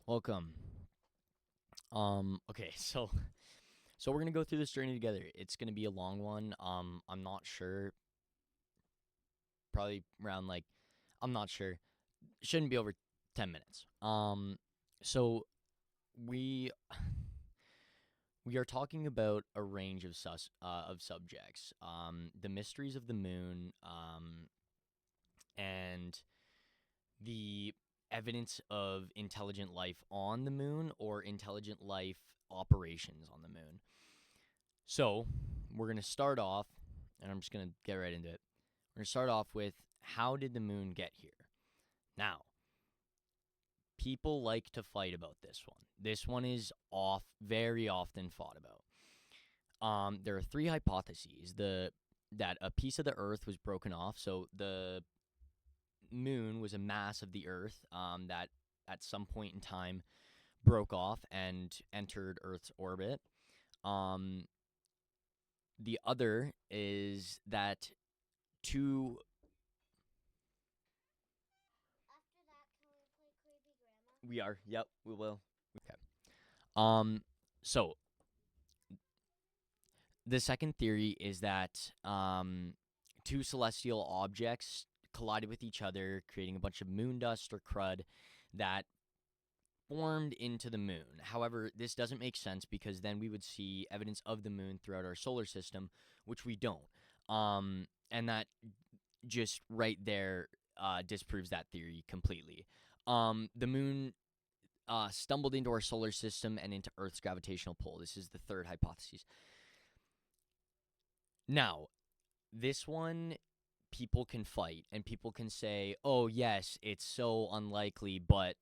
Welcome. Okay, so we're gonna go through this journey together. It's gonna be a long one. I'm not sure. Probably around like, I'm not sure. Shouldn't be over 10 minutes. So we we are talking about a range of subjects. The mysteries of the moon. And the evidence of intelligent life on the moon or intelligent life operations on the moon. So, we're going to start off, and I'm just going to get right into it. We're going to start off with how did the moon get here? Now, people like to fight about this one. This one is very often fought about. There are three hypotheses. That a piece of the Earth was broken off, so the moon was a mass of the Earth that at some point in time broke off and entered Earth's orbit. The other is that two. We are. Yep, we will. Okay. So the second theory is that two celestial objects collided with each other, creating a bunch of moon dust or crud that formed into the moon. However, this doesn't make sense because then we would see evidence of the moon throughout our solar system, which we don't. And that just right there disproves that theory completely. The moon stumbled into our solar system and into Earth's gravitational pull. This is the third hypothesis. Now, this one people can fight and people can say, oh, yes, it's so unlikely, but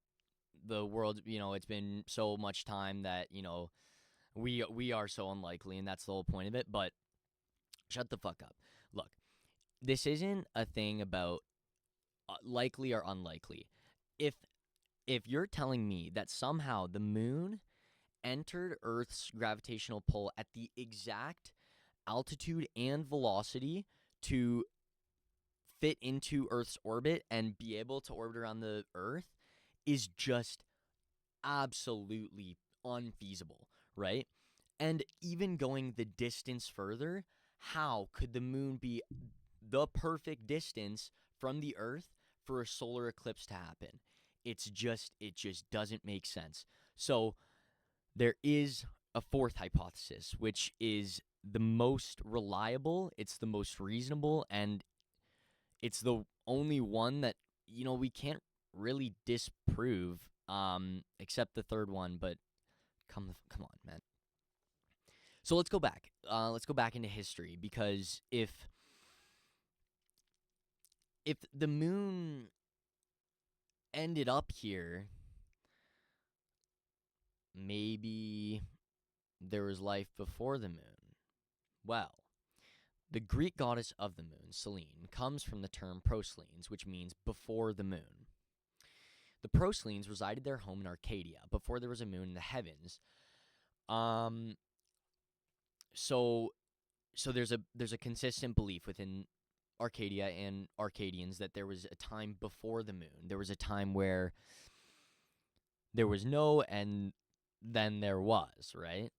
the world, it's been so much time that, we are so unlikely, and that's the whole point of it. But shut the fuck up. Look, this isn't a thing about likely or unlikely. If you're telling me that somehow the moon entered Earth's gravitational pull at the exact altitude and velocity to fit into Earth's orbit and be able to orbit around the Earth is just absolutely unfeasible, right? And even going the distance further, how could the moon be the perfect distance from the Earth for a solar eclipse to happen? It just doesn't make sense. So there is a fourth hypothesis, which is the most reliable, it's the most reasonable, and it's the only one that, we can't really disprove, except the third one, but come on, man. So let's go back. Let's go back into history, because if the moon ended up here, maybe there was life before the moon. Well, the Greek goddess of the moon, Selene, comes from the term Proselenes, which means before the moon. The Proselenes resided their home in Arcadia before there was a moon in the heavens. So there's a consistent belief within Arcadia and Arcadians that there was a time before the moon. There was a time where there was no, and then there was, right?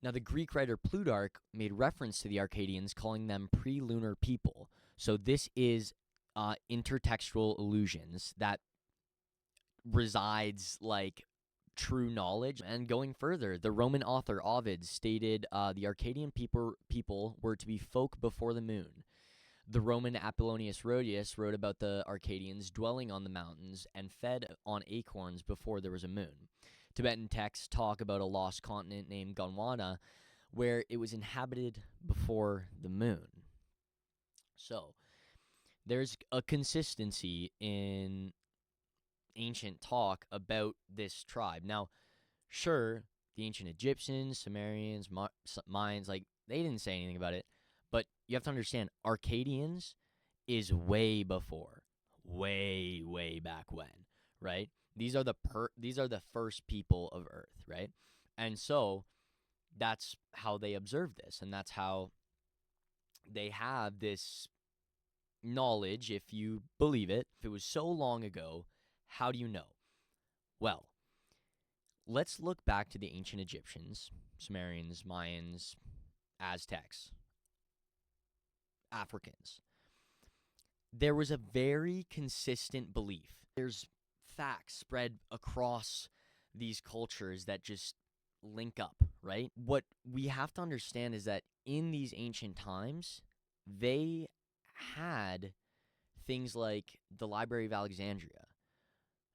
Now, the Greek writer Plutarch made reference to the Arcadians, calling them pre-lunar people. So this is intertextual allusions that resides like true knowledge. And going further, the Roman author Ovid stated the Arcadian people were to be folk before the moon. The Roman Apollonius Rhodius wrote about the Arcadians dwelling on the mountains and fed on acorns before there was a moon. Tibetan texts talk about a lost continent named Gondwana, where it was inhabited before the moon. So there's a consistency in ancient talk about this tribe. Now, sure, the ancient Egyptians, Sumerians, Mayans, like, they didn't say anything about it, but you have to understand, Arcadians is way before, way back when, right? These are the first people of Earth, right? And so that's how they observe this, and that's how they have this knowledge, if you believe it. If it was so long ago, how do you know? Well, let's look back to the ancient Egyptians, Sumerians, Mayans, Aztecs, Africans. There was a very consistent belief. There's facts spread across these cultures that just link up, right? What we have to understand is that in these ancient times, they had things like the Library of Alexandria,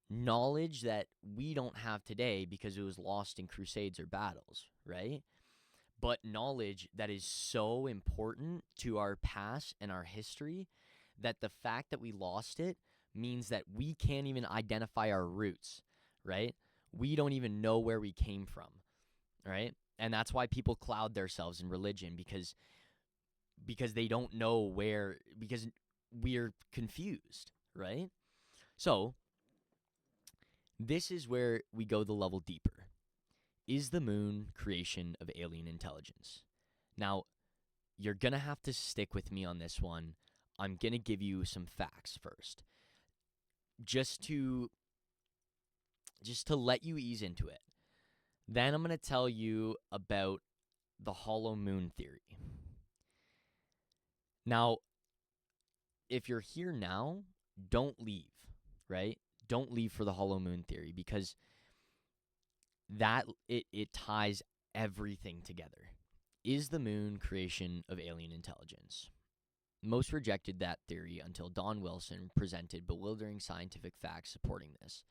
knowledge that we don't have today because it was lost in crusades or battles, right? But knowledge that is so important to our past and our history that the fact that we lost it means that we can't even identify our roots, right? We don't even know where we came from, right? And that's why people cloud themselves in religion because they don't know where, because we're confused, right? So, this is where we go the level deeper. Is the moon creation of alien intelligence? Now, you're going to have to stick with me on this one. I'm going to give you some facts first. Just to let you ease into it. Then I'm going to tell you about the hollow moon theory. Now, if you're here now, don't leave, right? Don't leave for the hollow moon theory because that it ties everything together. Is the moon creation of alien intelligence? Most rejected that theory until Don Wilson presented bewildering scientific facts supporting this,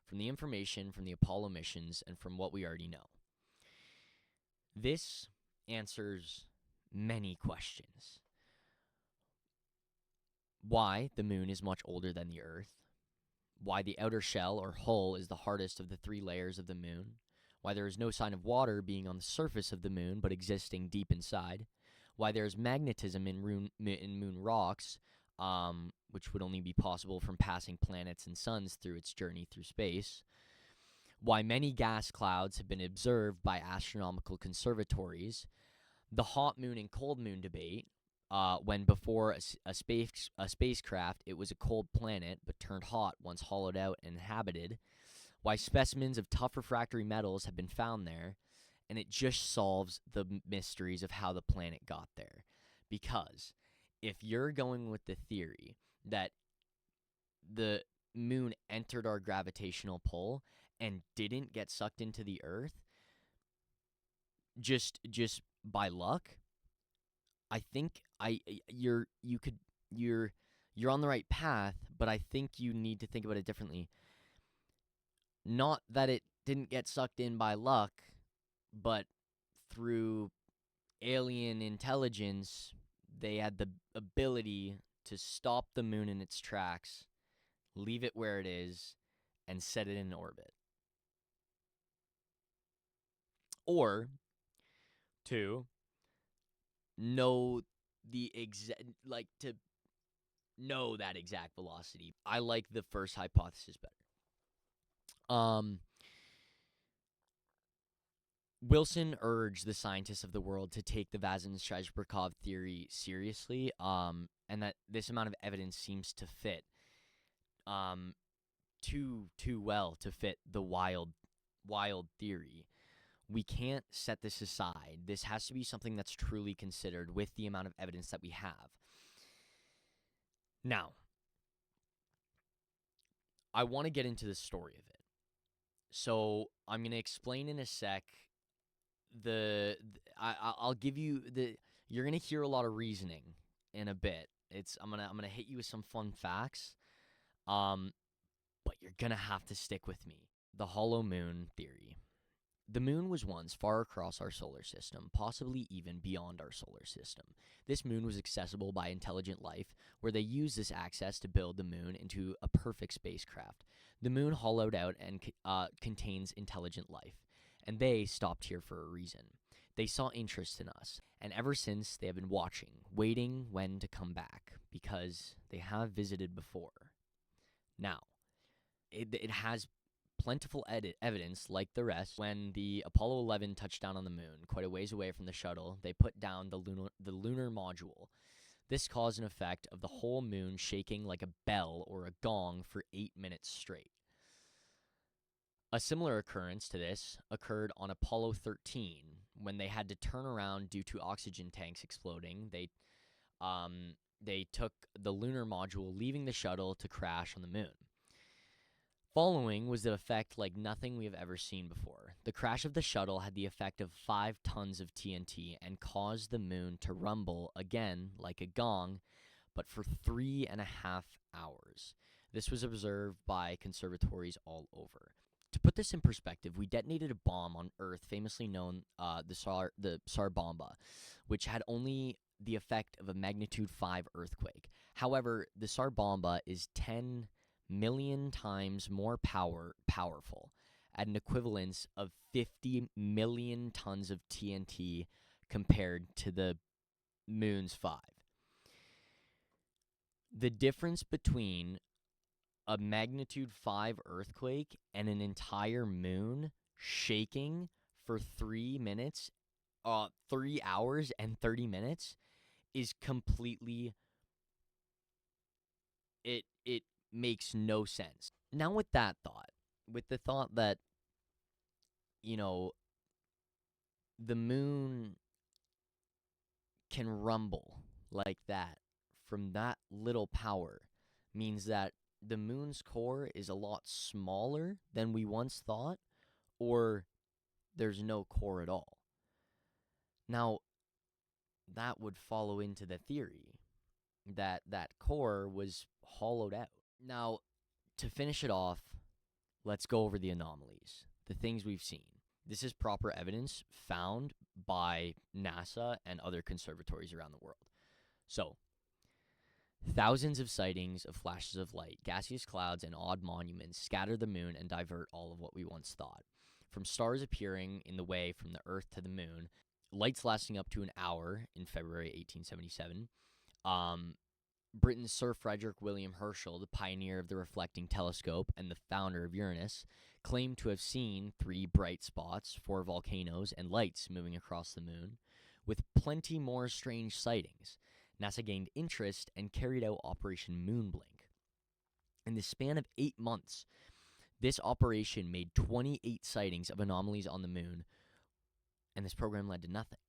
from the information from the Apollo missions and from what we already know. This answers many questions. Why the moon is much older than the Earth, why the outer shell or hull is the hardest of the 3 layers of the moon, why there is no sign of water being on the surface of the moon but existing deep inside, why there is magnetism in moon rocks, which would only be possible from passing planets and suns through its journey through space, why many gas clouds have been observed by astronomical conservatories, the hot moon and cold moon debate, when before a spacecraft it was a cold planet but turned hot once hollowed out and inhabited, why specimens of tough refractory metals have been found there, and it just solves the mysteries of how the planet got there. Because if you're going with the theory that the moon entered our gravitational pull and didn't get sucked into the Earth just by luck, I think you're on the right path, but I think you need to think about it differently. Not that it didn't get sucked in by luck, but through alien intelligence, they had the ability to stop the moon in its tracks, leave it where it is, and set it in orbit. Or, 2, know to know that exact velocity. I like the first hypothesis better. Wilson urged the scientists of the world to take the Vazin-Shchirkov theory seriously, and that this amount of evidence seems to fit too well to fit the wild theory. We can't set this aside. This has to be something that's truly considered with the amount of evidence that we have. Now, I want to get into the story of it. So I'm going to explain in a sec. I'll give you you're going to hear a lot of reasoning in a bit. I'm going to hit you with some fun facts. But you're going to have to stick with me. The hollow moon theory. The moon was once far across our solar system, possibly even beyond our solar system. This moon was accessible by intelligent life, where they used this access to build the moon into a perfect spacecraft. The moon hollowed out and contains intelligent life, and they stopped here for a reason. They saw interest in us, and ever since they have been watching, waiting when to come back, because they have visited before. Now, it has plentiful evidence, like the rest. When the Apollo 11 touched down on the moon, quite a ways away from the shuttle, they put down the lunar module. This caused an effect of the whole moon shaking like a bell or a gong for 8 minutes straight. A similar occurrence to this occurred on Apollo 13 when they had to turn around due to oxygen tanks exploding. They took the lunar module, leaving the shuttle to crash on the moon. Following was the effect like nothing we have ever seen before. The crash of the shuttle had the effect of 5 tons of TNT and caused the moon to rumble again like a gong, but for 3.5 hours. This was observed by conservatories all over. To put this in perspective, we detonated a bomb on Earth, famously known the Tsar Bomba, which had only the effect of a magnitude 5 earthquake. However, the Tsar Bomba is 10 million times more powerful, at an equivalence of 50 million tons of TNT compared to the moon's 5. The difference between a magnitude 5 earthquake and an entire moon shaking for 3 hours and 30 minutes is completely, it makes no sense. Now with that thought, with the thought that, you know, the moon can rumble like that from that little power means that the moon's core is a lot smaller than we once thought, or there's no core at all. Now, that would follow into the theory that that core was hollowed out. Now, to finish it off, let's go over the anomalies, the things we've seen. This is proper evidence found by NASA and other conservatories around the world. So, thousands of sightings of flashes of light, gaseous clouds, and odd monuments scatter the moon and divert all of what we once thought. From stars appearing in the way from the Earth to the moon, lights lasting up to an hour in February 1877. Britain's Sir Frederick William Herschel, the pioneer of the reflecting telescope and the founder of Uranus, claimed to have seen 3 bright spots, 4 volcanoes, and lights moving across the moon, with plenty more strange sightings. NASA gained interest and carried out Operation Moonblink. In the span of 8 months, this operation made 28 sightings of anomalies on the moon, and this program led to nothing.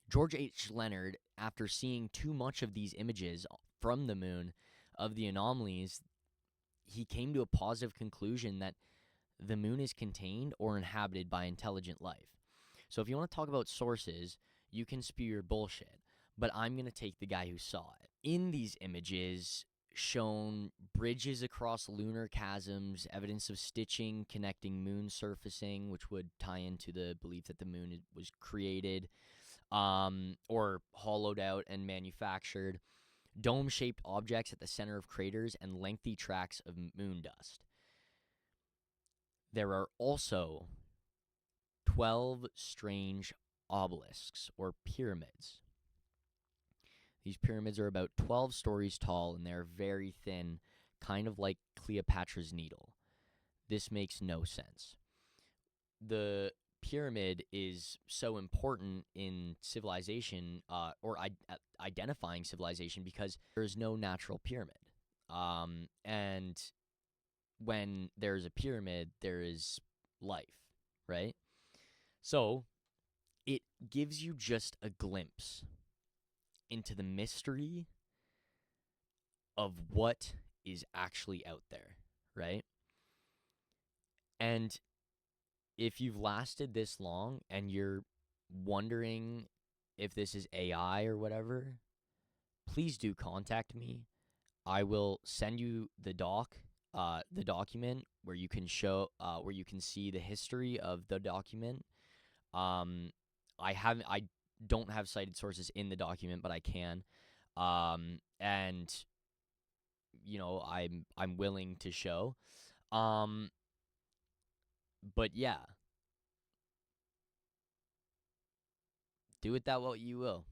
George H. Leonard, after seeing too much of these images from the moon of the anomalies, he came to a positive conclusion that the moon is contained or inhabited by intelligent life. So if you want to talk about sources, you can spew your bullshit, but I'm going to take the guy who saw it. In these images, shown bridges across lunar chasms, evidence of stitching connecting moon surfacing, which would tie into the belief that the moon was created or hollowed out and manufactured, dome-shaped objects at the center of craters, and lengthy tracks of moon dust. There are also 12 strange obelisks, or pyramids. These pyramids are about 12 stories tall, and they're very thin, kind of like Cleopatra's Needle. This makes no sense. The pyramid is so important in civilization, or identifying civilization, because there is no natural pyramid. And when there's a pyramid, there is life, right? So it gives you just a glimpse into the mystery of what is actually out there, right? And if you've lasted this long and you're wondering if this is AI or whatever, please do contact me. I will send you the document where you can where you can see the history of the document. I don't have cited sources in the document, but I can. And I'm willing to show. But yeah, do with that what you will.